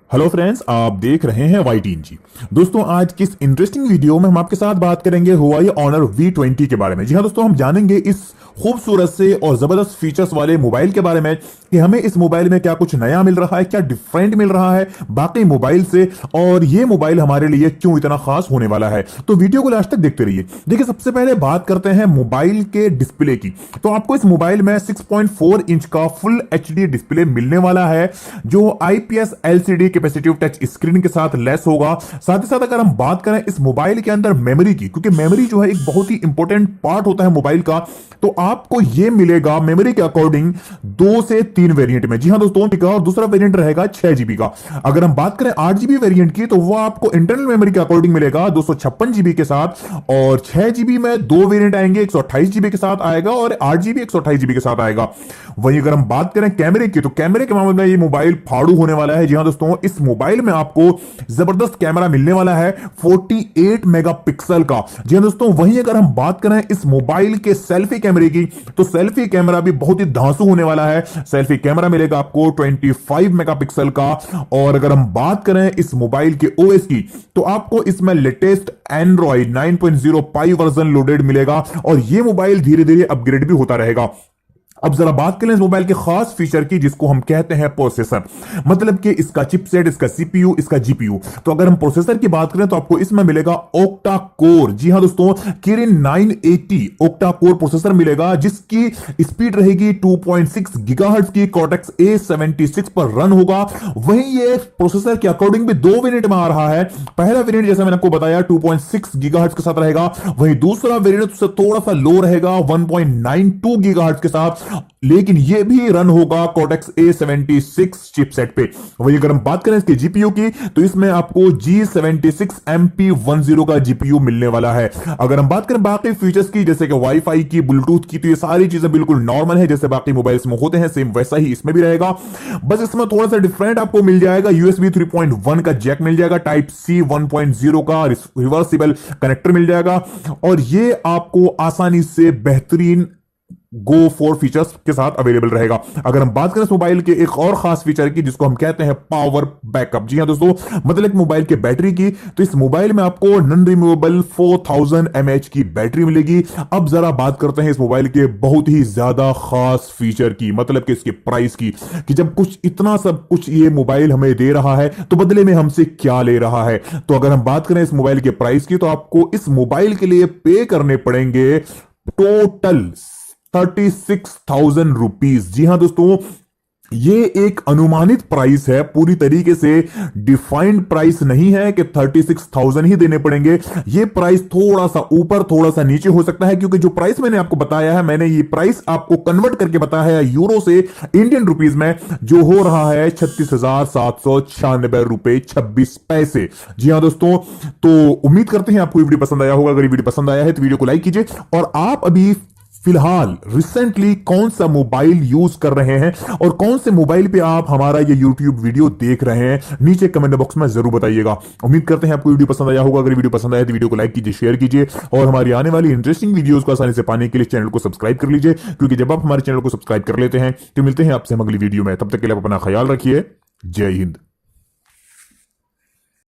Hello friends, आप देख रहे हैं वाई जी। दोस्तों, आज किस इंटरेस्टिंग वीडियो में हम आपके साथ बात करेंगे हुआई ऑनर V20 के बारे में। जी हाँ दोस्तों, हम जानेंगे इस खूबसूरत से और जबरदस्त फीचर्स वाले मोबाइल के बारे में कि हमें इस मोबाइल में क्या कुछ नया मिल रहा है, क्या डिफरेंट मिल रहा है बाकी मोबाइल से, और ये मोबाइल हमारे लिए क्यों इतना खास होने वाला है। तो वीडियो को लास्ट तक देखते रहिए। देखिए, सबसे पहले बात करते हैं मोबाइल के डिस्प्ले की। तो आपको इस मोबाइल में 6.4 इंच का फुल HD डिस्प्ले मिलने वाला है, जो IPS LCD capacitive touch screen के साथ लेस होगा। साथ ही साथ अगर हम बात करें इस मोबाइल के अंदर मेमोरी की, क्योंकि मेमोरी जो है एक बहुत ही इंपॉर्टेंट पार्ट होता है मोबाइल का, तो आपको यह मिलेगा मेमोरी के अकॉर्डिंग 2 से 3 वेरिएंट में। जी हां दोस्तों, और दूसरा वेरिएंट रहेगा 6 GB का। अगर हम बात करें 8 GB वेरिएंट की, तो वह आपको इंटरनल मेमोरी के अकॉर्डिंग मिलेगा 256 GB के साथ, और 6 GB में 2 वेरिएंट आएंगे, 128 GB के साथ आएगा और 8 GB 128 GB के साथ आएगा। वहीं अगर हम बात करें कैमरे की, तो कैमरे के मामले में ये मोबाइल फाड़ू होने वाला है। जी हां दोस्तों, इस मोबाइल में आपको जबरदस्त कैमरा मिलने वाला है 48 मेगापिक्सल का। जी हां दोस्तों, वहीं अगर हम बात करें इस मोबाइल के सेल्फी कैमरे की, तो सेल्फी कैमरा भी बहुत ही धांसू होने वाला है। सेल्फी कैमरा मिलेगा आपको 25 मेगापिक्सल का। और अगर हम बात करें इस मोबाइल के OS की, तो आपको इसमें लेटेस्ट एंड्रॉइड 9.0 पाई वर्जन लोडेड मिलेगा, और यह मोबाइल धीरे धीरे अपग्रेड भी होता रहेगा। अब जरा बात करें इस मोबाइल के खास फीचर की, जिसको हम कहते हैं प्रोसेसर। मतलब कि इसका चिपसेट, इसका CPU, इसका GPU। तो अगर हम प्रोसेसर की बात करें, तो आपको इसमें मिलेगा ऑक्टा कोर। जी हां दोस्तों, किरिन 980 ऑक्टा कोर प्रोसेसर मिलेगा, जिसकी स्पीड रहेगी 2.6 गीगाहर्ट्ज की, कॉर्टेक्स A76 पर रन होगा। वहीं ये प्रोसेसर के अकॉर्डिंग भी 2 वेरिएंट में आ रहा है। पहला वेरिएंट जैसा मैंने आपको बताया 2.6 गीगाहर्ट्ज के साथ रहेगा, वहीं दूसरा वेरिएंट उससे थोड़ा सा लो रहेगा 1.92 गीगाहर्ट्ज के साथ, लेकिन यह भी रन होगा कॉर्टेक्स A76 चिपसेट पे। वहीं अगर हम बात करें इसके GPU की, तो इसमें आपको G76 MP10 का GPU मिलने वाला है। अगर हम बात करें बाकी फीचर्स की, जैसे कि वाईफाई की, ब्लूटूथ की, तो ये सारी चीजें बिल्कुल नॉर्मल है, जैसे बाकी मोबाइल्स में होते हैं, सेम वैसा ही इसमें भी रहेगा। बस इसमें थोड़ा सा डिफरेंट आपको मिल जाएगा, USB 3.1 का जैक मिल जाएगा, टाइप C 1.0 का रिवर्सिबल कनेक्टर मिल जाएगा, और ये आपको आसानी से बेहतरीन Go 4 फीचर्स के साथ अवेलेबल रहेगा। अगर हम बात करें इस मोबाइल के एक और खास फीचर की, जिसको हम कहते हैं पावर बैकअप। जी हां दोस्तों, मतलब मोबाइल के बैटरी की, तो इस मोबाइल में आपको नॉन रिमूवेबल 4000 mAh की बैटरी मिलेगी। अब जरा बात करते हैं इस मोबाइल के बहुत ही ज्यादा खास फीचर की, मतलब कि इसके प्राइस की, कि जब कुछ इतना सब कुछ ये मोबाइल हमें दे रहा है, तो बदले में हमसे क्या ले रहा है। तो अगर हम बात करें इस मोबाइल के प्राइस की, तो आपको इस मोबाइल के लिए पे करने पड़ेंगे टोटल 36,000 रुपीज। जी हां दोस्तों, ये एक अनुमानित प्राइस है, पूरी तरीके से डिफाइंड प्राइस नहीं है कि 36,000 ही देने पड़ेंगे। ये प्राइस थोड़ा सा ऊपर थोड़ा सा नीचे हो सकता है, क्योंकि जो प्राइस मैंने आपको बताया है, मैंने ये प्राइस आपको कन्वर्ट करके बताया है यूरो से इंडियन रुपीज में, जो हो रहा है 36,796 रुपए 26 पैसे। जी हां दोस्तों, तो उम्मीद करते हैं आपको वीडियो पसंद आया होगा। अगर वीडियो पसंद आया है तो वीडियो को लाइक कीजिए, और आप अभी फिलहाल रिसेंटली कौन सा मोबाइल यूज कर रहे हैं और कौन से मोबाइल पे आप हमारा ये YouTube वीडियो देख रहे हैं, नीचे कमेंट बॉक्स में जरूर बताइएगा। उम्मीद करते हैं आपको वीडियो पसंद आया होगा। अगर वीडियो पसंद आया तो वीडियो को लाइक कीजिए, शेयर कीजिए, और हमारी आने वाली इंटरेस्टिंग वीडियोस को आसानी से पाने के लिए चैनल को सब्सक्राइब कर लीजिए, क्योंकि जब आप हमारे चैनल को सब्सक्राइब कर लेते हैं तो मिलते हैं आपसे अगली वीडियो में। तब तक के लिए आप अपना ख्याल रखिए। जय हिंद।